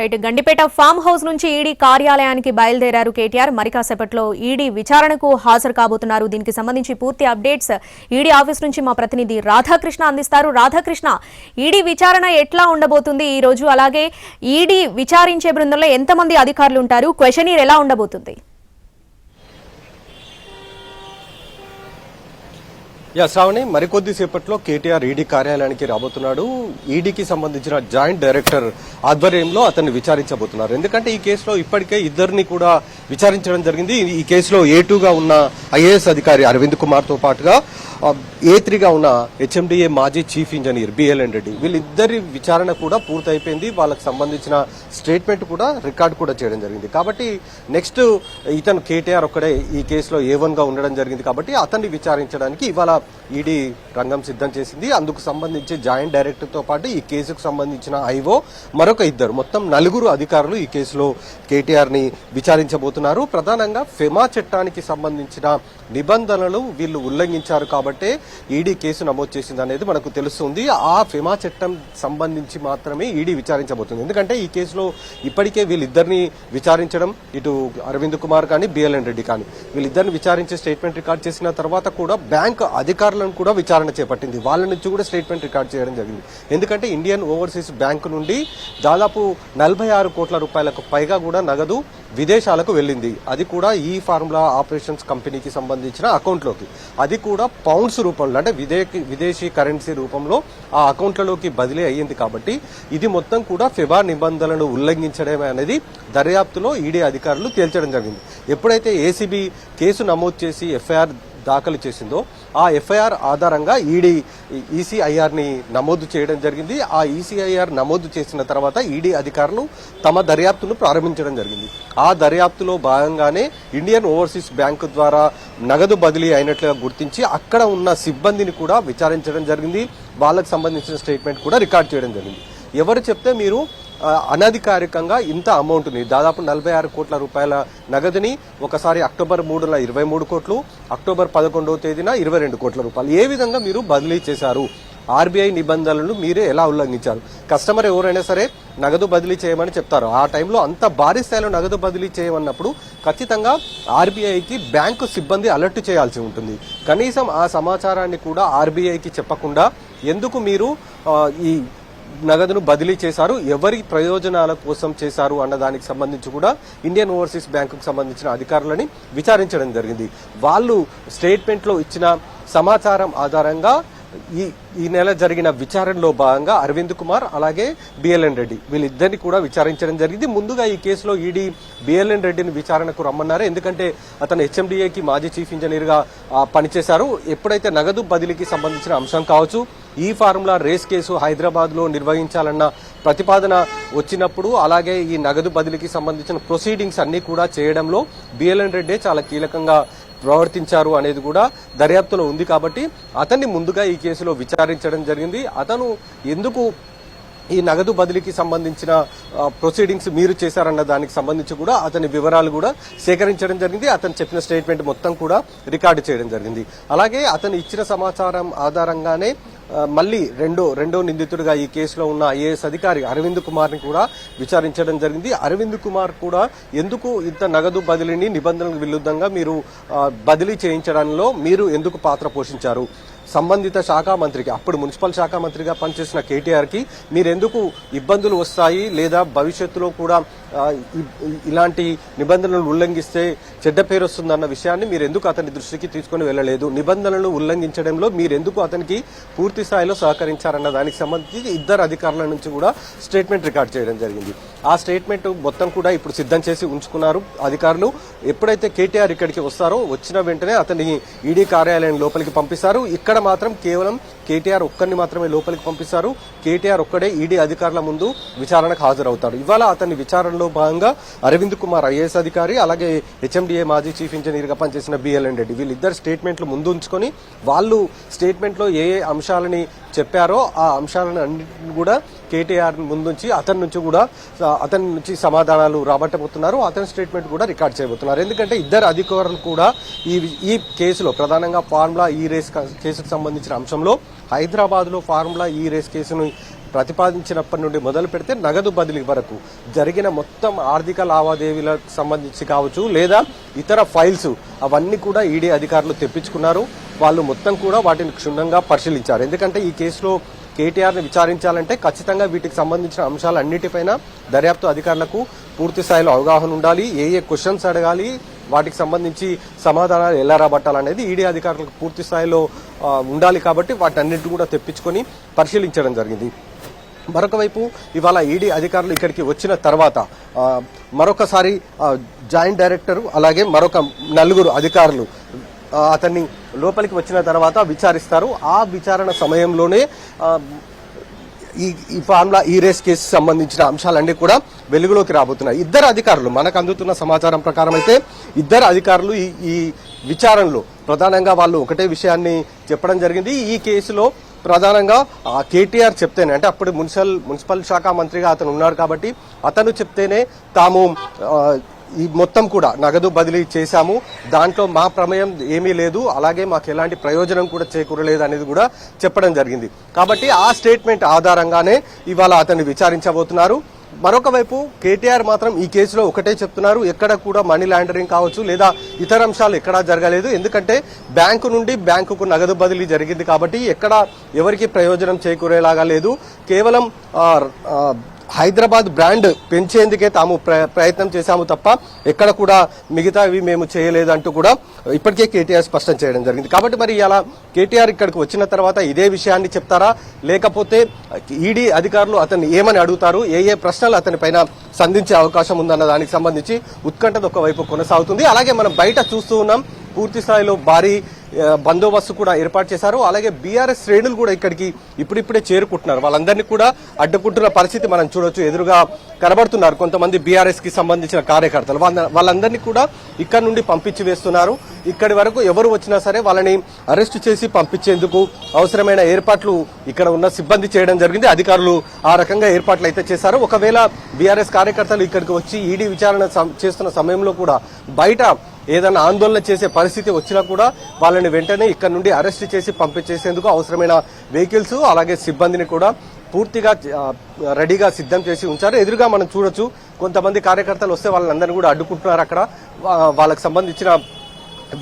Right Gandipet farm house నుంచి ED కార్యాలయానికి బయలుదేరారు కేటీఆర్. మరి కాసేపట్లో ఈడీ విచారణకు హాజరు కాబోతున్నారు. దీనికి సంబంధించి పూర్తి అప్డేట్స్ ఈడీ ఆఫీస్ నుంచి మా ప్రతినిధి రాధాకృష్ణ అందిస్తారు. రాధాకృష్ణ, ఈడీ విచారణ ఎట్లా ఉండబోతుంది ఈ రోజు? అలాగే ఈడీ విచారించే బృందంలో ఎంతమంది అధికారులు ఉంటారు? క్వెషనీర్ ఎలా ఉండబోతుంది? శ్రావణి, మరికొద్దిసేపట్లో కేటీఆర్ ఈడీ కార్యాలయానికి రాబోతున్నాడు. ఈడీకి సంబంధించిన జాయింట్ డైరెక్టర్ ఆధ్వర్యంలో అతన్ని విచారించబోతున్నారు. ఎందుకంటే ఈ కేసులో ఇప్పటికే ఇద్దరిని కూడా విచారించడం జరిగింది. ఈ కేసులో A2గా ఉన్న ఐఏఎస్ అధికారి అరవింద్ కుమార్ తో పాటుగా A3గా ఉన్న HMDA మాజీ చీఫ్ ఇంజనీర్ BLN రెడ్డి, వీళ్ళిద్దరి విచారణ కూడా పూర్తయిపోయింది. వాళ్ళకి సంబంధించిన స్టేట్మెంట్ కూడా రికార్డు కూడా చేయడం జరిగింది. కాబట్టి నెక్స్ట్ ఇతను కేటీఆర్ ఒక్కడే ఈ కేసులో A1గా ఉండడం జరిగింది. కాబట్టి అతన్ని విచారించడానికి ఇవాళ ఈడీ రంగం సిద్ధం చేసింది. అందుకు సంబంధించి జాయింట్ డైరెక్టర్ తో పాటు ఈ కేసుకు సంబంధించిన ఐఓ మరొక ఇద్దరు, మొత్తం 4 అధికారులు ఈ కేసులో కేటీఆర్ ని విచారించబోతున్నారు. ప్రధానంగా ఫెమా చట్టానికి సంబంధించిన నిబంధనలు వీళ్ళు ఉల్లంఘించారు కాబట్టే ఈడీ కేసు నమోదు చేసింది అనేది మనకు తెలుస్తుంది. ఆ ఫెమా చట్టం సంబంధించి మాత్రమే ఈడీ విచారించబోతుంది. ఎందుకంటే ఈ కేసులో ఇప్పటికే వీళ్ళిద్దరిని విచారించడం, ఇటు అరవింద్ కుమార్ కానీ BLN రెడ్డి కానీ వీళ్ళిద్దరిని విచారించే స్టేట్మెంట్ రికార్డ్ చేసిన తర్వాత కూడా బ్యాంక్ అధికారులను కూడా విచారణ చేపట్టింది. వాళ్ళ నుంచి కూడా స్టేట్మెంట్ రికార్డ్ చేయడం జరిగింది. ఎందుకంటే ఇండియన్ ఓవర్సీస్ బ్యాంకు నుండి దాదాపు 46 కోట్ల రూపాయలకు పైగా కూడా నగదు విదేశాలకు వెళ్ళింది. అది కూడా ఈ ఫార్ములా ఆపరేషన్స్ కంపెనీకి సంబంధించిన అకౌంట్లోకి, అది కూడా పౌండ్స్ రూపంలో, అంటే విదేశీ కరెన్సీ రూపంలో ఆ అకౌంట్లలోకి బదిలీ అయ్యింది. కాబట్టి ఇది మొత్తం కూడా ఫెబా నిబంధనలను ఉల్లంఘించడం అనేది దర్యాప్తులో ఈడీ అధికారులు తేల్చడం జరిగింది. ఎప్పుడైతే ఏసీబీ కేసు నమోదు చేసి FIR దాఖలు చేసిందో ఆ FIR ఆధారంగా ECIR ని నమోదు చేయడం జరిగింది. ఆ ECIR నమోదు చేసిన తర్వాత ఈడీ అధికారులు తమ దర్యాప్తును ప్రారంభించడం జరిగింది. ఆ దర్యాప్తులో భాగంగానే ఇండియన్ ఓవర్సీస్ బ్యాంకు ద్వారా నగదు బదిలీ అయినట్లుగా గుర్తించి అక్కడ ఉన్న సిబ్బందిని కూడా విచారించడం జరిగింది. వాళ్ళకు సంబంధించిన స్టేట్మెంట్ కూడా రికార్డ్ చేయడం జరిగింది. ఎవరు చెప్తే మీరు అనధికారికంగా ఇంత అమౌంట్ని, దాదాపు 46 కోట్ల రూపాయల నగదుని ఒకసారి అక్టోబర్ 3న 23 కోట్లు, అక్టోబర్ 11వ తేదీన 22 కోట్ల రూపాయలు ఏ విధంగా మీరు బదిలీ చేశారు? RBI నిబంధనలను మీరే ఎలా ఉల్లంఘించారు? కస్టమర్ ఎవరైనా సరే నగదు బదిలీ చేయమని చెప్తారు. ఆ టైంలో అంత భారీ స్థాయిలో నగదు బదిలీ చేయమన్నప్పుడు ఖచ్చితంగా RBIకి బ్యాంకు సిబ్బంది అలర్ట్ చేయాల్సి ఉంటుంది. కనీసం ఆ సమాచారాన్ని కూడా RBIకి చెప్పకుండా ఎందుకు మీరు ఈ నగదును బదిలీ చేశారు, ఎవరి ప్రయోజనాల కోసం చేశారు అన్న దానికి సంబంధించి కూడా ఇండియన్ ఓవర్సీస్ బ్యాంకుకు సంబంధించిన అధికారులని విచారించడం జరిగింది. వాళ్ళు స్టేట్మెంట్లో ఇచ్చిన సమాచారం ఆధారంగా ఈ నెల జరిగిన విచారణలో భాగంగా అరవింద్ కుమార్ అలాగే BLN రెడ్డి వీళ్ళిద్దరిని కూడా విచారించడం జరిగింది. ముందుగా ఈ కేసులో ఈడీ BLN రెడ్డిని విచారణకు రమ్మన్నారు. ఎందుకంటే అతను HMDAకి మాజీ చీఫ్ ఇంజనీర్ గా పనిచేశారు. ఎప్పుడైతే నగదు బదిలీకి సంబంధించిన అంశం కావచ్చు, ఈ ఫార్ములా రేస్ కేసు హైదరాబాద్ లో నిర్వహించాలన్న ప్రతిపాదన వచ్చినప్పుడు, అలాగే ఈ నగదు బదిలీకి సంబంధించిన ప్రొసీడింగ్స్ అన్ని కూడా చేయడంలో BLN రెడ్డి చాలా కీలకంగా ప్రవర్తించారు అనేది కూడా దర్యాప్తులో ఉంది. కాబట్టి అతన్ని ముందుగా ఈ కేసులో విచారించడం జరిగింది. అతను ఎందుకు ఈ నగదు బదిలీకి సంబంధించిన ప్రొసీడింగ్స్ మీరు చేశారన్న దానికి సంబంధించి కూడా అతని వివరాలు కూడా సేకరించడం జరిగింది. అతను చెప్పిన స్టేట్మెంట్ మొత్తం కూడా రికార్డు చేయడం జరిగింది. అలాగే అతను ఇచ్చిన సమాచారం ఆధారంగానే మళ్ళీ రెండో నిందితుడిగా ఈ కేసులో ఉన్న IAS అధికారి అరవింద్ కుమార్ ని కూడా విచారించడం జరిగింది. అరవింద్ కుమార్ కూడా ఎందుకు ఇంత నగదు బదిలీని నిబంధనలకు విరుద్ధంగా మీరు బదిలీ చేయించడంలో మీరు ఎందుకు పాత్ర పోషించారు? సంబంధిత శాఖ మంత్రికి, అప్పుడు మున్సిపల్ శాఖ మంత్రిగా పనిచేసిన KTRకి మీరెందుకు ఇబ్బందులు వస్తాయి, లేదా భవిష్యత్తులో కూడా ఇలాంటి నిబంధనలు ఉల్లంఘిస్తే చెడ్డ పేరు వస్తుందన్న విషయాన్ని మీరెందుకు అతని దృష్టికి తీసుకుని వెళ్ళలేదు? నిబంధనలను ఉల్లంఘించడంలో మీరెందుకు అతనికి పూర్తి స్థాయిలో సహకరించారన్న దానికి సంబంధించి ఇద్దరు అధికారుల నుంచి కూడా స్టేట్మెంట్ రికార్డ్ చేయడం జరిగింది. ఆ స్టేట్మెంట్ మొత్తం కూడా ఇప్పుడు సిద్ధం చేసి ఉంచుకున్నారు అధికారులు. ఎప్పుడైతే KTR ఇక్కడికి వస్తారో వచ్చిన వెంటనే అతన్ని ఈడీ కార్యాలయం లోపలికి పంపిస్తారు. ఇక్కడ మాత్రం కేవలం KTR ఒక్కరిని మాత్రమే లోపలికి పంపిస్తారు. KTR ఒక్కడే ఈడీ అధికారుల ముందు విచారణకు హాజరవుతాడు. ఇవాళ అతని విచారణలో భాగంగా అరవింద్ కుమార్ IAS అధికారి, అలాగే HMDA మాజీ చీఫ్ ఇంజనీర్ గా పనిచేసిన BLN రెడ్డి వీళ్ళిద్దరు స్టేట్మెంట్లు ముందు ఉంచుకొని వాళ్ళు స్టేట్మెంట్లో ఏ అంశాలని చెప్పారో ఆ అంశాలను అన్నింటిని కూడా KTR ముందుంచి అతని నుంచి సమాధానాలు రాబట్టబోతున్నారు. అతని స్టేట్మెంట్ కూడా రికార్డ్ చేయబోతున్నారు. ఎందుకంటే ఇద్దరు అధికారులు కూడా ఈ కేసులో, ప్రధానంగా ఫార్ములా ఈ రేస్ కేసుకు సంబంధించిన అంశంలో హైదరాబాద్ లో ఫార్ములా ఈ రేస్ కేసును ప్రతిపాదించినప్పటి నుండి మొదలు పెడితే నగదు బదిలీ వరకు జరిగిన మొత్తం ఆర్థిక లావాదేవీలకు సంబంధించి కావచ్చు లేదా ఇతర ఫైల్స్ అవన్నీ కూడా ఈడీ అధికారులు తెప్పించుకున్నారు. వాళ్ళు మొత్తం కూడా వాటిని క్షుణ్ణంగా పరిశీలించారు. ఎందుకంటే ఈ కేసులో కేటీఆర్ని విచారించాలంటే ఖచ్చితంగా వీటికి సంబంధించిన అంశాలన్నిటిపైన దర్యాప్తు అధికారులకు పూర్తి స్థాయిలో అవగాహన ఉండాలి. ఏ క్వశ్చన్స్ అడగాలి, వాటికి సంబంధించి సమాధానాలు ఎలా రాబట్టాలనేది ఈడీ అధికారులకు పూర్తి స్థాయిలో ఉండాలి. కాబట్టి వాటన్నింటిని కూడా తెప్పించుకొని పరిశీలించడం జరిగింది. మరొక వైపు ఇవాళ ఈడీ అధికారులు ఇక్కడికి వచ్చిన తర్వాత మరొకసారి జాయింట్ డైరెక్టర్ అలాగే మరొక 4 అధికారులు అతన్ని లోపలికి వచ్చిన తర్వాత విచారిస్తారు. ఆ విచారణ సమయంలోనే ఈ ఫార్ములా ఈ రేస్ కేసు సంబంధించిన అంశాలన్నీ కూడా వెలుగులోకి రాబోతున్నాయి. ఇద్దరు అధికారులు మనకు అందుతున్న సమాచారం ప్రకారం అయితే ఇద్దరు అధికారులు ఈ విచారణలో ప్రధానంగా వాళ్ళు ఒకటే విషయాన్ని చెప్పడం జరిగింది. ఈ కేసులో ప్రధానంగా కేటీఆర్ చెప్తేనే, అంటే అప్పుడు మున్సిపల్ శాఖ మంత్రిగా అతను ఉన్నారు కాబట్టి అతను చెప్తేనే తాము ఈ మొత్తం కూడా నగదు బదిలీ చేశాము, దాంట్లో మా ప్రమేయం ఏమీ లేదు, అలాగే మాకు ఎలాంటి ప్రయోజనం కూడా చేకూరలేదు అనేది కూడా చెప్పడం జరిగింది. కాబట్టి ఆ స్టేట్మెంట్ ఆధారంగానే ఇవాళ అతన్ని విచారించబోతున్నారు. మరొక వైపు కేటీఆర్ మాత్రం ఈ కేసులో ఒకటే చెప్తున్నారు, ఎక్కడ కూడా మనీ లాండరింగ్ కావచ్చు లేదా ఇతర అంశాలు ఎక్కడా జరగలేదు. ఎందుకంటే బ్యాంకు నుండి బ్యాంకుకు నగదు బదిలీ జరిగింది కాబట్టి ఎక్కడ ఎవరికి ప్రయోజనం చేకూరేలాగా లేదు. కేవలం హైదరాబాద్ బ్రాండ్ పెంచేందుకే తాము ప్రయత్నం చేశాము తప్ప ఎక్కడ కూడా మిగతావి మేము చేయలేదంటూ కూడా ఇప్పటికే కేటీఆర్ స్పష్టం చేయడం జరిగింది. కాబట్టి మరి ఇలా కేటీఆర్ ఇక్కడికి వచ్చిన తర్వాత ఇదే విషయాన్ని చెప్తారా, లేకపోతే ఈడీ అధికారులు అతన్ని ఏమని అడుగుతారు, ఏ ప్రశ్నలు అతని పైన సంధించే అవకాశం ఉందన్న దానికి సంబంధించి ఉత్కంఠత ఒకవైపు కొనసాగుతుంది. అలాగే మనం బయట చూస్తూ ఉన్నాం, పూర్తి స్థాయిలో భారీ బందోబస్తు కూడా ఏర్పాటు చేశారు. అలాగే బీఆర్ఎస్ శ్రేణులు కూడా ఇక్కడికి ఇప్పుడిప్పుడే చేరుకుంటున్నారు. వాళ్ళందరినీ కూడా అడ్డుకుంటున్న పరిస్థితి మనం చూడొచ్చు. ఎదురుగా కనబడుతున్నారు కొంతమంది బీఆర్ఎస్ కి సంబంధించిన కార్యకర్తలు. వాళ్ళందరినీ కూడా ఇక్కడ నుండి పంపించి వేస్తున్నారు. ఇక్కడి వరకు ఎవరు వచ్చినా సరే వాళ్ళని అరెస్టు చేసి పంపించేందుకు అవసరమైన ఏర్పాట్లు ఇక్కడ ఉన్న సిబ్బంది చేయడం జరిగింది. అధికారులు ఆ రకంగా ఏర్పాట్లు అయితే చేశారు. ఒకవేళ బీఆర్ఎస్ కార్యకర్తలు ఇక్కడికి వచ్చి ఈడీ విచారణ చేస్తున్న సమయంలో కూడా బయట ఏదైనా ఆందోళన చేసే పరిస్థితి వచ్చినా కూడా వాళ్ళని వెంటనే ఇక్కడ నుండి అరెస్ట్ చేసి పంపించేసేందుకు అవసరమైన వెహికల్స్ అలాగే సిబ్బందిని కూడా పూర్తిగా రెడీగా సిద్ధం చేసి ఉంచారు. ఎదురుగా మనం చూడొచ్చు, కొంతమంది కార్యకర్తలు వస్తే వాళ్ళందరినీ కూడా అడ్డుకుంటున్నారు. అక్కడ వాళ్ళకి సంబంధించిన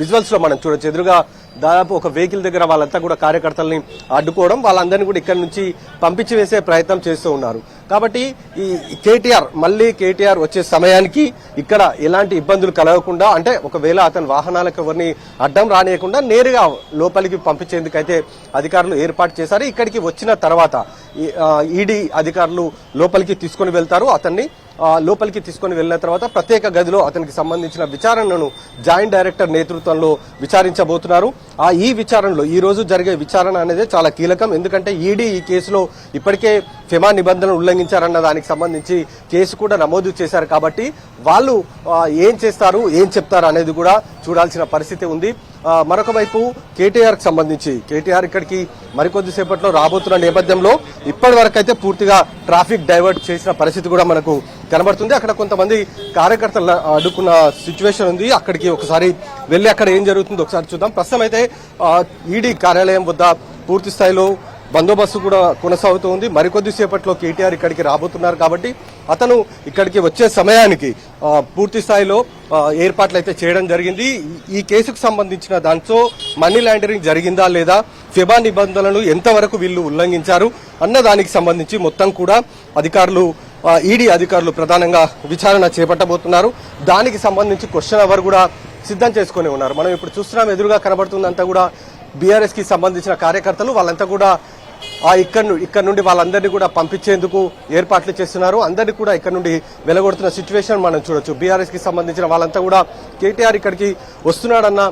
విజువల్స్ లో మనం చూడొచ్చు, ఎదురుగా దాదాపు ఒక వెహికల్ దగ్గర వాళ్ళంతా కూడా కార్యకర్తల్ని అడ్డుకోవడం, వాళ్ళందరినీ కూడా ఇక్కడ నుంచి పంపించి వేసే ప్రయత్నం చేస్తూ ఉన్నారు. కాబట్టి ఈ కేటీఆర్ వచ్చే సమయానికి ఇక్కడ ఎలాంటి ఇబ్బందులు కలగకుండా, అంటే ఒకవేళ అతని వాహనాలకు ఎవరిని అడ్డం రానియకుండా నేరుగా లోపలికి పంపించేందుకైతే అధికారులు ఏర్పాటు చేశారు. ఇక్కడికి వచ్చిన తర్వాత ఈడీ అధికారులు లోపలికి తీసుకుని వెళ్తారు. అతన్ని లోపలికి తీసుకుని వెళ్లిన తర్వాత ప్రత్యేక గదిలో అతనికి సంబంధించిన విచారణను జాయింట్ డైరెక్టర్ నేతృత్వంలో విచారించబోతున్నారు. ఈ విచారణలో ఈ రోజు జరిగే విచారణ అనేది చాలా కీలకం. ఎందుకంటే ఈడీ ఈ కేసులో ఇప్పటికే ఫెమా నిబంధనలు ఉల్లంఘించారన్న దానికి సంబంధించి కేసు కూడా నమోదు చేశారు. కాబట్టి వాళ్ళు ఏం చేస్తారు, ఏం చెప్తారు అనేది కూడా చూడాల్సిన పరిస్థితి ఉంది. మరొక వైపు కేటీఆర్ కి సంబంధించి కేటీఆర్ ఇక్కడికి మరికొద్దిసేపట్లో రాబోతున్న నేపథ్యంలో ఇప్పటి వరకు అయితే పూర్తిగా ట్రాఫిక్ డైవర్ట్ చేసిన పరిస్థితి కూడా మనకు కనబడుతుంది. అక్కడ కొంతమంది కార్యకర్తలు అడ్డుకున్న సిచ్యువేషన్ ఉంది. అక్కడికి ఒకసారి వెళ్లి అక్కడ ఏం జరుగుతుందో ఒకసారి చూద్దాం. ప్రస్తుతం అయితే ఈడీ కార్యాలయం వద్ద పూర్తి స్థాయిలో బందోబస్తు కూడా కొనసాగుతూ ఉంది. మరికొద్దిసేపట్లో కేటీఆర్ ఇక్కడికి రాబోతున్నారు కాబట్టి అతను ఇక్కడికి వచ్చే సమయానికి పూర్తి స్థాయిలో ఏర్పాట్లు అయితే చేయడం జరిగింది. ఈ కేసుకు సంబంధించిన దాంట్లో మనీ లాండరింగ్ జరిగిందా లేదా, ఫెబా నిబంధనలను ఎంతవరకు వీళ్ళు ఉల్లంఘించారు అన్న దానికి సంబంధించి మొత్తం కూడా ఈడీ అధికారులు ప్రధానంగా విచారణ చేపట్టబోతున్నారు. దానికి సంబంధించి క్వశ్చన్ అవర్ కూడా సిద్ధం చేసుకుని ఉన్నారు. మనం ఇప్పుడు చూస్తున్నాం, ఎదురుగా కనబడుతుందంతా కూడా బీఆర్ఎస్ కి సంబంధించిన కార్యకర్తలు. వాళ్ళంతా కూడా ఇక్కడ నుండి వాళ్ళందరినీ కూడా పంపించేందుకు ఏర్పాట్లు చేస్తున్నారు. అందరినీ కూడా ఇక్కడ నుండి వెలగొడుతున్న సిచ్యువేషన్ మనం చూడొచ్చు. బీఆర్ఎస్ కి సంబంధించిన వాళ్ళంతా కూడా కేటీఆర్ ఇక్కడికి వస్తున్నాడన్న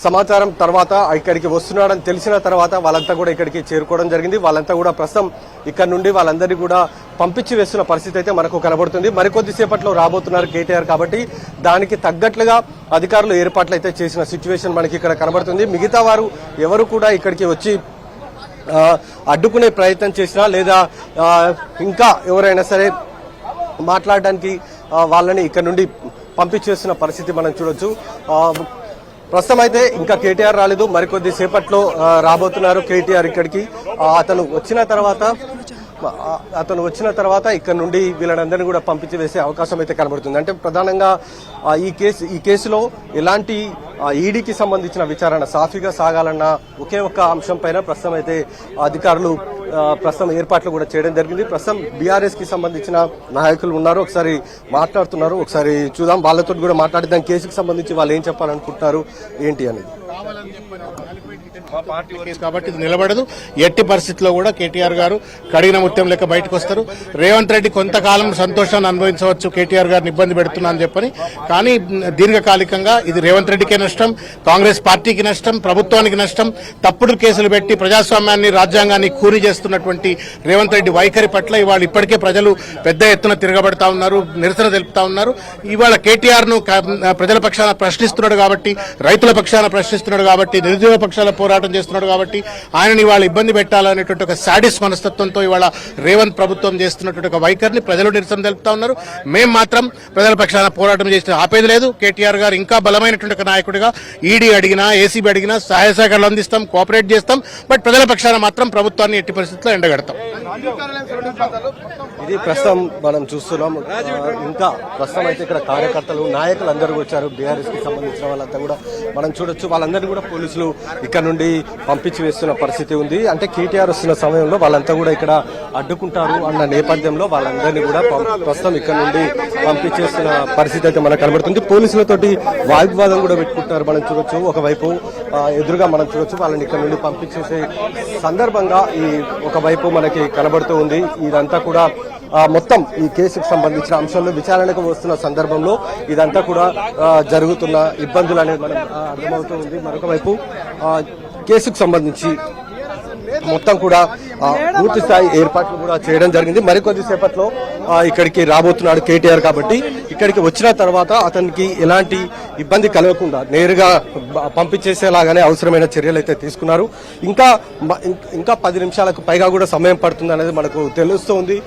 సమాచారం తర్వాత, ఇక్కడికి వస్తున్నాడని తెలిసిన తర్వాత వాళ్ళంతా కూడా ఇక్కడికి చేరుకోవడం జరిగింది. వాళ్ళంతా కూడా ప్రస్తుతం ఇక్కడ నుండి వాళ్ళందరినీ కూడా పంపించి వేస్తున్న పరిస్థితి అయితే మనకు కనబడుతుంది. మరికొద్దిసేపట్లో రాబోతున్నారు కేటీఆర్ కాబట్టి దానికి తగ్గట్లుగా అధికారులు ఏర్పాట్లు అయితే చేసిన సిచ్యువేషన్ మనకి ఇక్కడ కనబడుతుంది. మిగతా వారు ఎవరు కూడా ఇక్కడికి వచ్చి అడ్డుకునే ప్రయత్నం చేసినా లేదా ఇంకా ఎవరైనా సరే మాట్లాడడానికి వాళ్ళని ఇక్కడ నుండి పంపించేస్తున్న పరిస్థితి మనం చూడొచ్చు. ప్రస్తుతం అయితే ఇంకా కేటీఆర్ రాలేదు. మరికొద్ది సేపట్లో రాబోతున్నారు కేటీఆర్ ఇక్కడికి. అతను వచ్చిన తర్వాత అతను వచ్చిన తర్వాత ఇక్కడ నుండి వీళ్ళందరినీ కూడా పంపించి వేసే అవకాశం అయితే కనబడుతుంది. అంటే ప్రధానంగా ఈ కేసులో ఎలాంటి ఈడీకి సంబంధించిన విచారణ సాఫీగా సాగాలన్న ఒకే ఒక్క అంశం పైన ప్రస్తుతం అయితే అధికారులు ప్రస్తుతం ఏర్పాట్లు కూడా చేయడం జరిగింది. ప్రస్తుతం బీఆర్ఎస్ కి సంబంధించిన నాయకులు ఉన్నారు, ఒకసారి మాట్లాడుతున్నారు, ఒకసారి చూద్దాం. వాళ్ళతో కూడా మాట్లాడిద్దాం. కేసుకి సంబంధించి వాళ్ళు ఏం చెప్పాలనుకుంటున్నారు ఏంటి అనేది. కాబట్టి ఇది నిలబడదు. ఎట్టి పరిస్థితుల్లో కూడా కేటీఆర్ గారు కడిగిన ముత్యం లెక్క బయటకు వస్తారు. రేవంత్ రెడ్డి కొంతకాలం సంతోషాన్ని అనుభవించవచ్చు, కేటీఆర్ గారిని ఇబ్బంది పెడుతున్నా అని చెప్పని. కానీ దీర్ఘకాలికంగా ఇది రేవంత్ రెడ్డికే నష్టం, కాంగ్రెస్ పార్టీకి నష్టం, ప్రభుత్వానికి నష్టం. తప్పుడు కేసులు పెట్టి ప్రజాస్వామ్యాన్ని, రాజ్యాంగాన్ని కూని చేస్తున్నటువంటి రేవంత్ రెడ్డి వైఖరి పట్ల ఇవాళ ఇప్పటికే ప్రజలు పెద్ద ఎత్తున తిరగబడతా ఉన్నారు, నిరసన తెలుపుతా ఉన్నారు. ఇవాళ కేటీఆర్ ను ప్రజల పక్షాన ప్రశ్నిస్తున్నాడు కాబట్టి, రైతుల పక్షాన ప్రశ్నిస్తున్నాడు కాబట్టి, నిరుద్యోగ పక్షాల పోరాటం చేస్తున్నాడు కాబట్టి ఆయనని ఇవాళ ఇబ్బంది పెట్టాలనేటువంటి ఒక సాడిస్ట్ మనస్తత్వంతో ఇవాళ రేవంత్ ప్రభుత్వం చేస్తున్నటువంటి ఒక వైఖరిని ప్రజలు నిరసన తెలుపుతా ఉన్నారు. మేం మాత్రం ప్రజల పక్షాన పోరాటం చేసిన ఆపేది లేదు. కేటీఆర్ గారు ఇంకా బలమైనటువంటి ఒక నాయకుడిగా ఈడీ అడిగినా, ఏసీబీ అడిగినా సహాయ సహకారాలు అందిస్తాం, కోఆపరేట్ చేస్తాం. బట్ ప్రజల పక్షాన మాత్రం ప్రభుత్వాన్ని ఎట్టి పరిస్థితుల్లో ఎండగడతాం. ఇది ప్రస్తుతం మనం చూస్తున్నాం. ఇంకా ప్రస్తుతం అయితే ఇక్కడ కార్యకర్తలు, నాయకులు అందరూ వచ్చారు. బీఆర్ఎస్ కి సంబంధించిన వాళ్ళంతా కూడా మనం చూడొచ్చు. వాళ్ళందరినీ కూడా పోలీసులు ఇక్కడ నుండి పంపించి వేస్తున్న పరిస్థితి ఉంది. అంటే కేటీఆర్ వస్తున్న సమయంలో వాళ్ళంతా కూడా ఇక్కడ అడ్డుకుంటారు అన్న నేపథ్యంలో వాళ్ళందరినీ కూడా ప్రస్తుతం ఇక్కడ నుండి పంపించేస్తున్న పరిస్థితి అయితే మనకు కనబడుతుంది. పోలీసులతోటి వాగ్వాదం కూడా పెట్టుకుంటున్నారు మనం చూడొచ్చు. ఒకవైపు ఎదురుగా మనం చూడొచ్చు వాళ్ళని ఇక్కడ నుండి పంపించేసే సందర్భంగా ఈ ఒకవైపు మనకి కనబడుతూ ఉంది. ఇదంతా కూడా మొత్తం ఈ కేసుకు సంబంధించిన అంశంలో విచారణకు వస్తున్న సందర్భంలో ఇదంతా కూడా జరుగుతున్న ఇబ్బందులు అనేది మనకు అర్థమవుతూ ఉంది. మరొక వైపు కేసుకు సంబంధించి మొత్తం కూడా పూర్తి స్థాయి ఏర్పాట్లు కూడా చేయడం జరిగింది. మరికొద్ది సేపట్లో ఇక్కడికి రాబోతున్నాడు కేటీఆర్ కాబట్టి ఇక్కడికి వచ్చిన తర్వాత అతనికి ఎలాంటి ఇబ్బంది కలగకుండా నేరుగా పంపించేసేలాగానే అవసరమైన చర్యలు అయితే తీసుకున్నారు. ఇంకా 10 నిమిషాలకు పైగా కూడా సమయం పడుతుంది అనేది మనకు తెలుస్తోంది.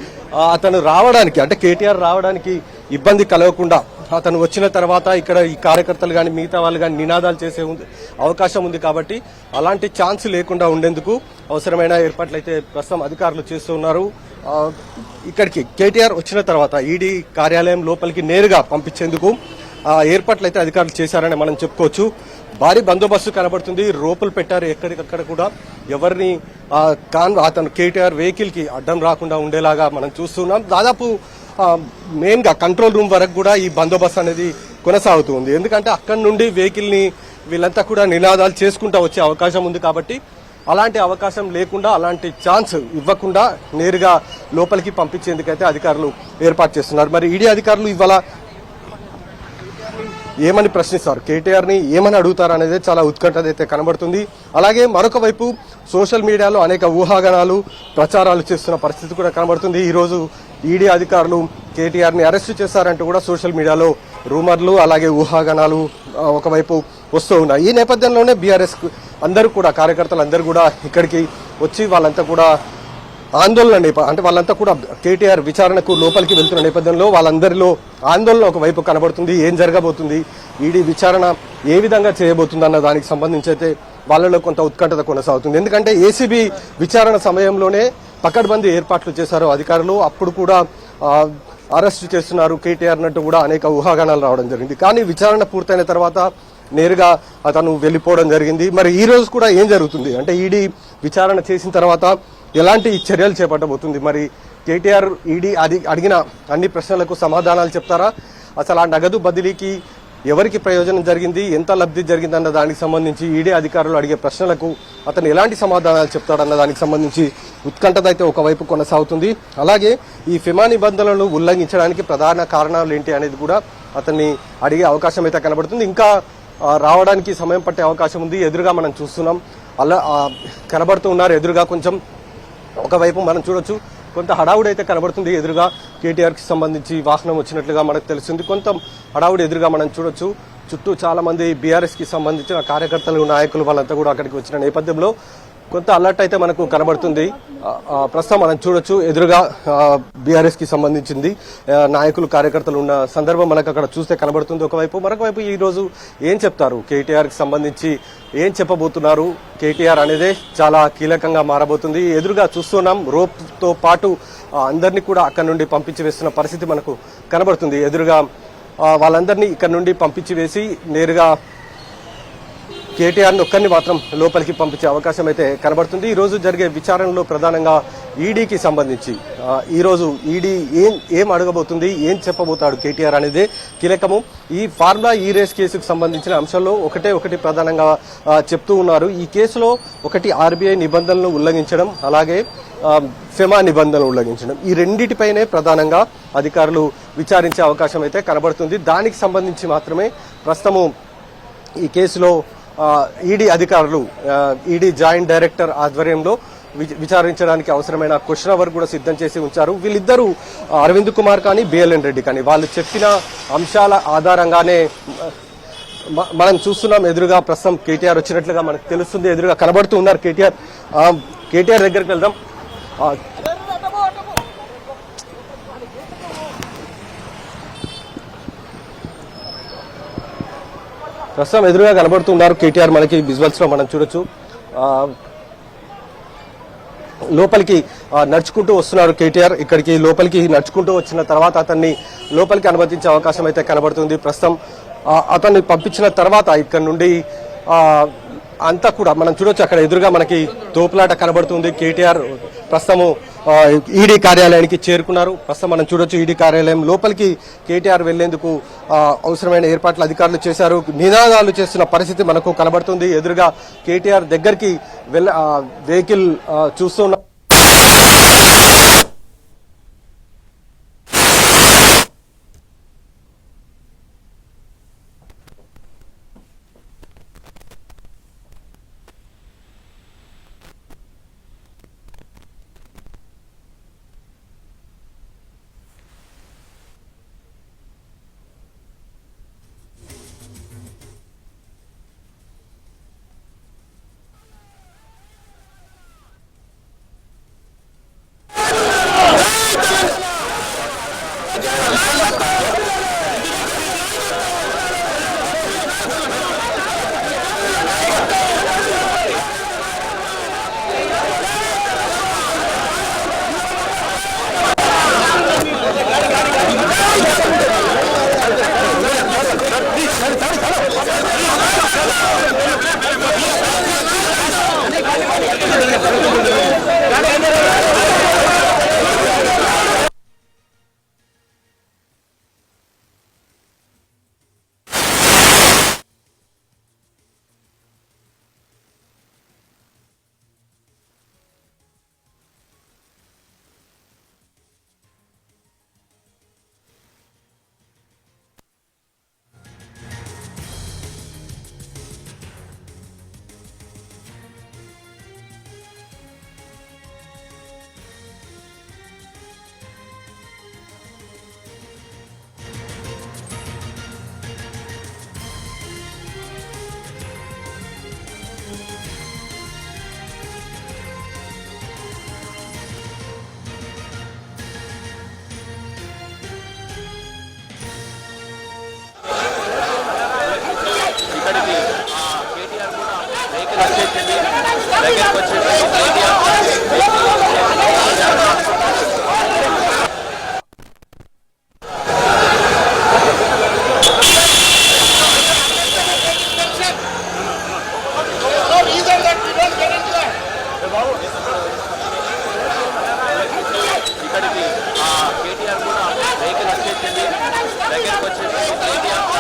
అతను రావడానికి, అంటే కేటీఆర్ రావడానికి ఇబ్బంది కలగకుండా అతను వచ్చిన తర్వాత ఇక్కడ ఈ కార్యకర్తలు కానీ మిగతా వాళ్ళు కానీ నినాదాలు చేసే అవకాశం ఉంది కాబట్టి అలాంటి ఛాన్స్ లేకుండా ఉండేందుకు అవసరమైన ఏర్పాట్లు అయితే ప్రస్తుతం అధికారులు చేస్తూ ఉన్నారు. ఇక్కడికి కేటీఆర్ వచ్చిన తర్వాత ఈడీ కార్యాలయం లోపలికి నేరుగా పంపించేందుకు ఏర్పాట్లు అయితే అధికారులు చేశారని మనం చెప్పుకోవచ్చు. భారీ బందోబస్తు కనబడుతుంది. రోపులు పెట్టారు ఎక్కడికక్కడ కూడా. ఎవరిని అతను కేటీఆర్ వెహికల్ కి అడ్డం రాకుండా ఉండేలాగా మనం చూస్తున్నాం. దాదాపు మెయిన్ గా కంట్రోల్ రూమ్ వరకు కూడా ఈ బందోబస్తు అనేది కొనసాగుతుంది. ఎందుకంటే అక్కడి నుండి వెహికల్ ని వీళ్ళంతా కూడా నినాదాలు చేసుకుంటూ వచ్చే అవకాశం ఉంది కాబట్టి అలాంటి అవకాశం లేకుండా, అలాంటి ఛాన్స్ ఇవ్వకుండా నేరుగా లోపలికి పంపించేందుకైతే అధికారులు ఏర్పాటు చేస్తున్నారు. మరి ఈడీ అధికారులు ఇవాళ ఏమని ప్రశ్నిస్తారు, కేటీఆర్ ని ఏమని అడుగుతారు అనేది చాలా ఉత్కంఠత అయితే కనబడుతుంది. అలాగే మరొక వైపు సోషల్ మీడియాలో అనేక ఊహాగానాలు, ప్రచారాలు చేస్తున్న పరిస్థితి కూడా కనబడుతుంది. ఈ రోజు ఈడీ అధికారులు కేటీఆర్ ని అరెస్టు చేశారంటూ కూడా సోషల్ మీడియాలో రూమర్లు, అలాగే ఊహాగానాలు ఒకవైపు వస్తూ ఉన్నాయి. ఈ నేపథ్యంలోనే బీఆర్ఎస్ అందరూ కూడా, కార్యకర్తలు అందరూ కూడా ఇక్కడికి వచ్చి వాళ్ళంతా కూడా ఆందోళన అంటే వాళ్ళంతా కూడా కేటీఆర్ విచారణకు లోపలికి వెళ్తున్న నేపథ్యంలో వాళ్ళందరిలో ఆందోళన ఒకవైపు కనబడుతుంది. ఏం జరగబోతుంది, ఈడీ విచారణ ఏ విధంగా చేయబోతుంది అన్న దానికి సంబంధించి అయితే వాళ్ళలో కొంత ఉత్కంఠత కొనసాగుతుంది. ఎందుకంటే ఏసీబీ విచారణ సమయంలోనే పకడ్బందీ ఏర్పాట్లు చేశారు అధికారులు. అప్పుడు కూడా అరెస్టు చేస్తున్నారు కేటీఆర్ అన్నట్టు కూడా అనేక ఊహాగానాలు రావడం జరిగింది. కానీ విచారణ పూర్తయిన తర్వాత నేరుగా అతను వెళ్లిపోవడం జరిగింది. మరి ఈ రోజు కూడా ఏం జరుగుతుంది అంటే ఈడీ విచారణ చేసిన తర్వాత ఎలాంటి చర్యలు చేపట్టబోతుంది, మరి కేటీఆర్ ఈడీ అడిగిన అన్ని ప్రశ్నలకు సమాధానాలు చెప్తారా, అసలు ఆ నగదు బదిలీకి ఎవరికి ప్రయోజనం జరిగింది, ఎంత లబ్ధి జరిగిందన్న దానికి సంబంధించి ఈడీ అధికారులు అడిగే ప్రశ్నలకు అతను ఎలాంటి సమాధానాలు చెప్తాడన్న దానికి సంబంధించి ఉత్కంఠత అయితే ఒకవైపు కొనసాగుతుంది. అలాగే ఈ ఫిమా నిబంధనలను ఉల్లంఘించడానికి ప్రధాన కారణాలు ఏంటి అనేది కూడా అతన్ని అడిగే అవకాశం అయితే కనబడుతుంది. ఇంకా రావడానికి సమయం పట్టే అవకాశం ఉంది. ఎదురుగా మనం చూస్తున్నాం, అలా కనబడుతూ ఉన్నారు. ఎదురుగా కొంచెం ఒకవైపు మనం చూడొచ్చు కొంత హడావుడి అయితే కనబడుతుంది. ఎదురుగా కేటీఆర్ కి సంబంధించి వాహనం వచ్చినట్లుగా మనకు తెలుస్తుంది. కొంత హడావుడి ఎదురుగా మనం చూడొచ్చు. చుట్టూ చాలా మంది బీఆర్ఎస్ కి సంబంధించిన కార్యకర్తలు, నాయకులు వాళ్ళంతా కూడా అక్కడికి వచ్చిన నేపథ్యంలో కొంత అలర్ట్ అయితే మనకు కనబడుతుంది. ప్రస్తుతం మనం చూడొచ్చు ఎదురుగా బీఆర్ఎస్ కి సంబంధించింది నాయకులు కార్యకర్తలు ఉన్న సందర్భం మనకు అక్కడ చూస్తే కనబడుతుంది. ఒకవైపు మరొకవైపు ఈ రోజు ఏం చెప్తారు, కేటీఆర్ కి సంబంధించి ఏం చెప్పబోతున్నారు, కేటీఆర్ అనేది చాలా కీలకంగా మారబోతుంది. ఎదురుగా చూస్తున్నాం రోప్ తో పాటు అందరినీ కూడా అక్కడ నుండి పంపించి వేస్తున్న పరిస్థితి మనకు కనబడుతుంది. ఎదురుగా వాళ్ళందరినీ ఇక్కడ నుండి పంపించి వేసి నేరుగా కేటీఆర్ని ఒక్కరిని మాత్రం లోపలికి పంపించే అవకాశం అయితే కనబడుతుంది. ఈ రోజు జరిగే విచారణలో ప్రధానంగా ఈడీకి సంబంధించి ఈ రోజు ఈడీ ఏం అడగబోతుంది, ఏం చెప్పబోతాడు కేటీఆర్ అనేది కీలకము. ఈ ఫార్ములా ఈ రేస్ కేసుకు సంబంధించిన అంశాల్లో ఒకటి ప్రధానంగా చెప్తూ ఉన్నారు. ఈ కేసులో ఒకటి ఆర్బీఐ నిబంధనలను ఉల్లంఘించడం, అలాగే ఫెమా నిబంధనలు ఉల్లంఘించడం, ఈ రెండింటిపైనే ప్రధానంగా అధికారులు విచారించే అవకాశం అయితే కనబడుతుంది. దానికి సంబంధించి మాత్రమే ప్రస్తుతము ఈ కేసులో ఈడీ అధికారులు ఈడీ జాయింట్ డైరెక్టర్ ఆధ్వర్యంలో విచారించడానికి అవసరమైన క్వశ్చన్ అవర్ కూడా సిద్ధం చేసి ఉంచారు. వీళ్ళిద్దరూ అరవింద్ కుమార్ కానీ బిఎల్ఎన్ రెడ్డి కానీ వాళ్ళు చెప్పిన అంశాల ఆధారంగానే మనం చూస్తున్నాం. ఎదురుగా ప్రస్తుతం కేటీఆర్ వచ్చినట్లుగా మనకు తెలుస్తుంది. ఎదురుగా కనబడుతూ ఉన్నారు కేటీఆర్ దగ్గరికి వెళ్దాం. ప్రస్తుతం ఎదురుగా కనబడుతున్నారు కేటీఆర్. మనకి విజువల్స్ లో మనం చూడొచ్చు. లోపలికి నడుచుకుంటూ వస్తున్నారు కేటీఆర్. ఇక్కడికి లోపలికి నడుచుకుంటూ వచ్చిన తర్వాత అతన్ని లోపలికి అనుమతించే అవకాశం అయితే కనబడుతుంది. ప్రస్తుతం అతన్ని పంపించిన తర్వాత ఇక్కడ నుండి అంతా కూడా మనం చూడొచ్చు. అక్కడ ఎదురుగా మనకి తోపులాట కనబడుతుంది. కేటీఆర్ ప్రస్తుతము ఈడీ కార్యాలయానికి చేరుకున్నారు. ప్రస్తుతం మనం చూడొచ్చు ఈడీ కార్యాలయం లోపలికి కేటీఆర్ వెళ్లేందుకు అవసరమైన ఏర్పాట్లు అధికారులు చేశారు. నినాదాలు చేస్తున్న పరిస్థితి మనకు కనబడుతుంది. ఎదురుగా కేటీఆర్ దగ్గరికి వెహికల్ చూస్తున్న కేటీఆర్ కూడా వెహికల్ వచ్చేసింది దగ్గరకు వచ్చేసి